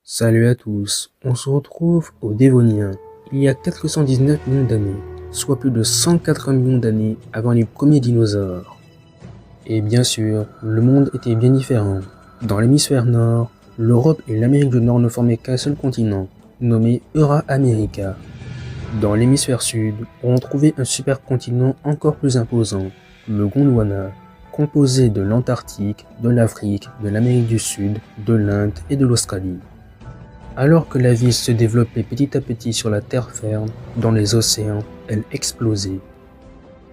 Salut à tous, on se retrouve au Dévonien, il y a 419 millions d'années, soit plus de 180 millions d'années avant les premiers dinosaures. Et bien sûr, le monde était bien différent. Dans l'hémisphère nord, l'Europe et l'Amérique du Nord ne formaient qu'un seul continent, nommé Euraamerica. Dans l'hémisphère sud, on trouvait un supercontinent encore plus imposant, le Gondwana, composé de l'Antarctique, de l'Afrique, de l'Amérique du Sud, de l'Inde et de l'Australie. Alors que la vie se développait petit à petit sur la terre ferme, dans les océans, elle explosait.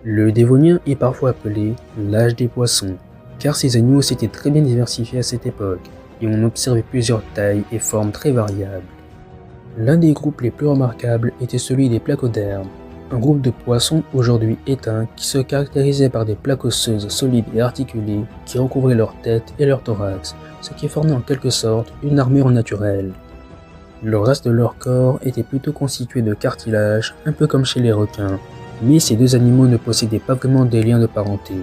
Le Dévonien est parfois appelé l'âge des poissons, car ces animaux s'étaient très bien diversifiés à cette époque, et on observait plusieurs tailles et formes très variables. L'un des groupes les plus remarquables était celui des placodermes, un groupe de poissons aujourd'hui éteint qui se caractérisait par des plaques osseuses solides et articulées qui recouvraient leur tête et leur thorax, ce qui formait en quelque sorte une armure naturelle. Le reste de leur corps était plutôt constitué de cartilage, un peu comme chez les requins, mais ces deux animaux ne possédaient pas vraiment des liens de parenté.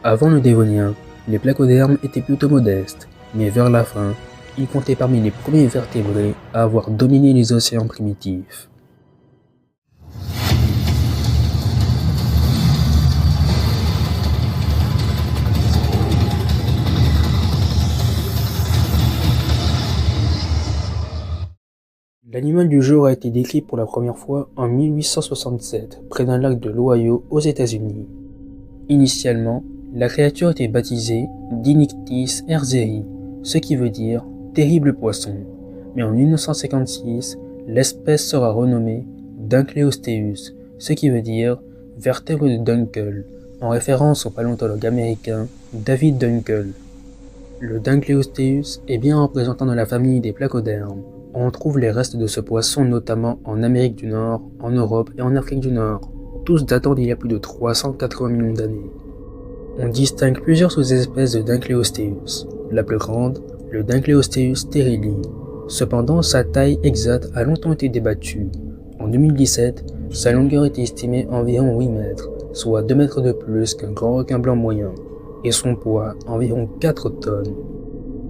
Avant le Dévonien, les placodermes étaient plutôt modestes, mais vers la fin, ils comptaient parmi les premiers vertébrés à avoir dominé les océans primitifs. L'animal du jour a été décrit pour la première fois en 1867, près d'un lac de l'Ohio aux États-Unis. Initialement, la créature était baptisée Dinictis erzeri, ce qui veut dire terrible poisson, mais en 1956, l'espèce sera renommée Dunkleosteus, ce qui veut dire vertèbre de Dunkel, en référence au paléontologue américain David Dunkel. Le Dunkleosteus est bien un représentant de la famille des placodermes. On trouve les restes de ce poisson notamment en Amérique du Nord, en Europe et en Afrique du Nord, tous datant d'il y a plus de 380 millions d'années. On distingue plusieurs sous-espèces de Dunkleosteus. La plus grande, le Dunkleosteus sterili. Cependant, sa taille exacte a longtemps été débattue. En 2017, sa longueur était estimée à environ 8 mètres, soit 2 mètres de plus qu'un grand requin blanc moyen, et son poids environ 4 tonnes.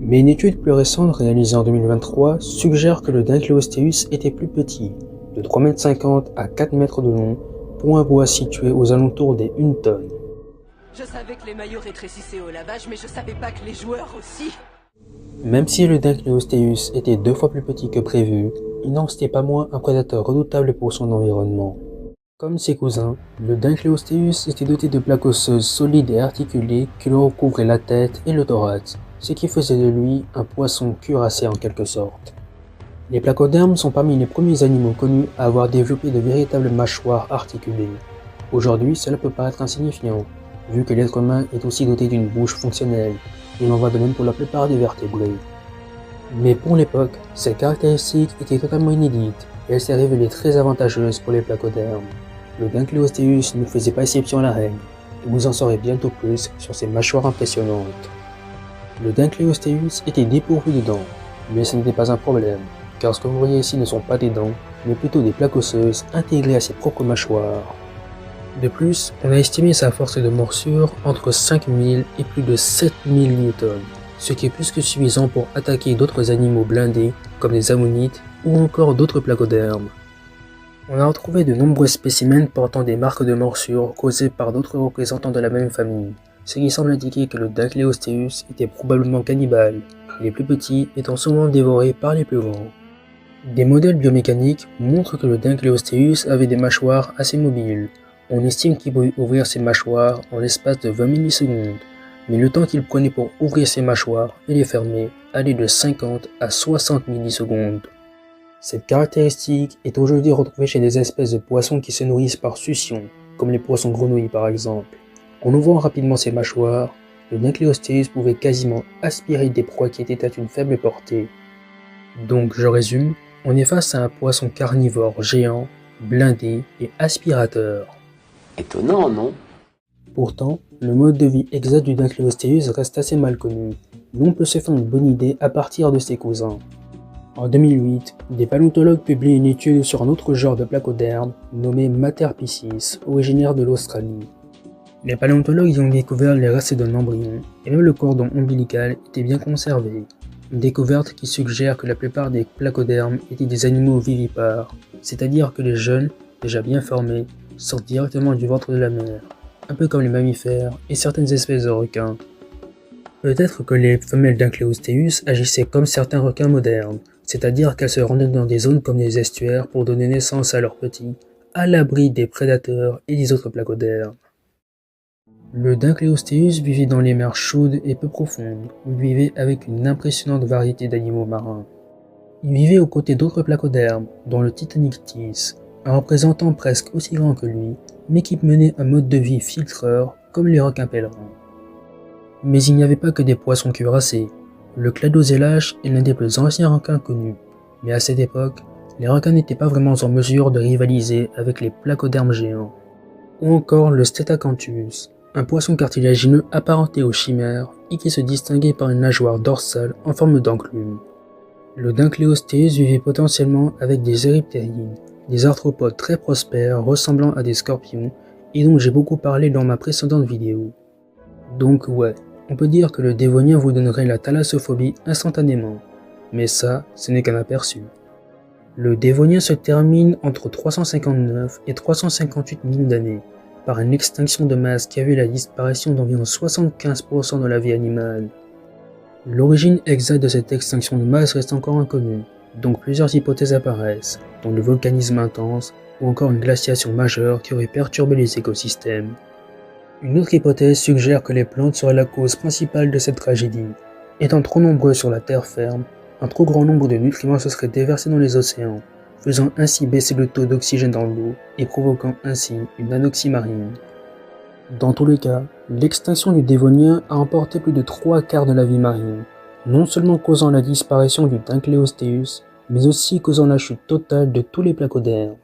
Mais une étude plus récente réalisée en 2023 suggère que le Dunkleosteus était plus petit, de 3,50 m à 4 mètres de long, pour un poids situé aux alentours des 1 tonne. Je savais que les maillots rétrécissaient au lavage, mais je savais pas que les joueurs aussi. Même si le Dunkleosteus était 2 fois plus petit que prévu, il n'en restait pas moins un prédateur redoutable pour son environnement. Comme ses cousins, le Dunkleosteus était doté de plaques osseuses solides et articulées qui lui recouvraient la tête et le thorax, ce qui faisait de lui un poisson cuirassé en quelque sorte. Les placodermes sont parmi les premiers animaux connus à avoir développé de véritables mâchoires articulées. Aujourd'hui, cela peut paraître insignifiant, vu que l'être humain est aussi doté d'une bouche fonctionnelle, il en va de même pour la plupart des vertébrés. Mais pour l'époque, ces caractéristiques étaient totalement inédites, et elles s'est révélée très avantageuses pour les placodermes. Le Dunkleosteus ne faisait pas exception à la règle, et vous en saurez bientôt plus sur ses mâchoires impressionnantes. Le Dunkleosteus était dépourvu de dents, mais ce n'était pas un problème, car ce que vous voyez ici ne sont pas des dents, mais plutôt des plaques osseuses intégrées à ses propres mâchoires. De plus, on a estimé sa force de morsure entre 5000 et plus de 7000 newtons, ce qui est plus que suffisant pour attaquer d'autres animaux blindés comme les ammonites ou encore d'autres placodermes. On a retrouvé de nombreux spécimens portant des marques de morsure causées par d'autres représentants de la même famille, ce qui semble indiquer que le Dunkleosteus était probablement cannibale, les plus petits étant souvent dévorés par les plus grands. Des modèles biomécaniques montrent que le Dunkleosteus avait des mâchoires assez mobiles. On estime qu'il pouvait ouvrir ses mâchoires en l'espace de 20 millisecondes, mais le temps qu'il prenait pour ouvrir ses mâchoires et les fermer allait de 50 à 60 millisecondes. Cette caractéristique est aujourd'hui retrouvée chez des espèces de poissons qui se nourrissent par succion, comme les poissons grenouilles par exemple. En ouvrant rapidement ses mâchoires, le Dunkleosteus pouvait quasiment aspirer des proies qui étaient à une faible portée. Donc je résume, on est face à un poisson carnivore géant, blindé et aspirateur. Étonnant, non? Pourtant, le mode de vie exact du Dunkleosteus reste assez mal connu, mais on peut se faire une bonne idée à partir de ses cousins. En 2008, des paléontologues publient une étude sur un autre genre de placoderme nommé Materpiscis, originaire de l'Australie. Les paléontologues y ont découvert les restes d'un embryon, et même le cordon ombilical était bien conservé. Une découverte qui suggère que la plupart des placodermes étaient des animaux vivipares, c'est-à-dire que les jeunes, déjà bien formés, sortent directement du ventre de la mer, un peu comme les mammifères et certaines espèces de requins. Peut-être que les femelles d'Incleosteus agissaient comme certains requins modernes, c'est-à-dire qu'elles se rendaient dans des zones comme les estuaires pour donner naissance à leurs petits, à l'abri des prédateurs et des autres placodermes. Le Dincleosteus vivait dans les mers chaudes et peu profondes, où il vivait avec une impressionnante variété d'animaux marins. Il vivait aux côtés d'autres placodermes, dont le Titanictis, un représentant presque aussi grand que lui, mais qui menait un mode de vie filtreur comme les requins pèlerins. Mais il n'y avait pas que des poissons cuirassés. Le Cladoselache est l'un des plus anciens requins connus, mais à cette époque, les requins n'étaient pas vraiment en mesure de rivaliser avec les placodermes géants. Ou encore le Stetacanthus, un poisson cartilagineux apparenté aux chimères et qui se distinguait par une nageoire dorsale en forme d'enclume. Le Dincleosteus vivait potentiellement avec des ériptérines, des arthropodes très prospères ressemblant à des scorpions et dont j'ai beaucoup parlé dans ma précédente vidéo. Donc ouais, on peut dire que le dévonien vous donnerait la thalassophobie instantanément, mais ça, ce n'est qu'un aperçu. Le dévonien se termine entre 359 et 358 millions d'années, par une extinction de masse qui a vu la disparition d'environ 75% de la vie animale. L'origine exacte de cette extinction de masse reste encore inconnue, donc plusieurs hypothèses apparaissent, dont le volcanisme intense ou encore une glaciation majeure qui aurait perturbé les écosystèmes. Une autre hypothèse suggère que les plantes seraient la cause principale de cette tragédie. Étant trop nombreux sur la terre ferme, un trop grand nombre de nutriments se seraient déversés dans les océans, faisant ainsi baisser le taux d'oxygène dans l'eau et provoquant ainsi une anoxie marine. Dans tous les cas, l'extinction du dévonien a emporté plus de 3/4 de la vie marine, non seulement causant la disparition du Dincleosteus, mais aussi causant la chute totale de tous les placodermes.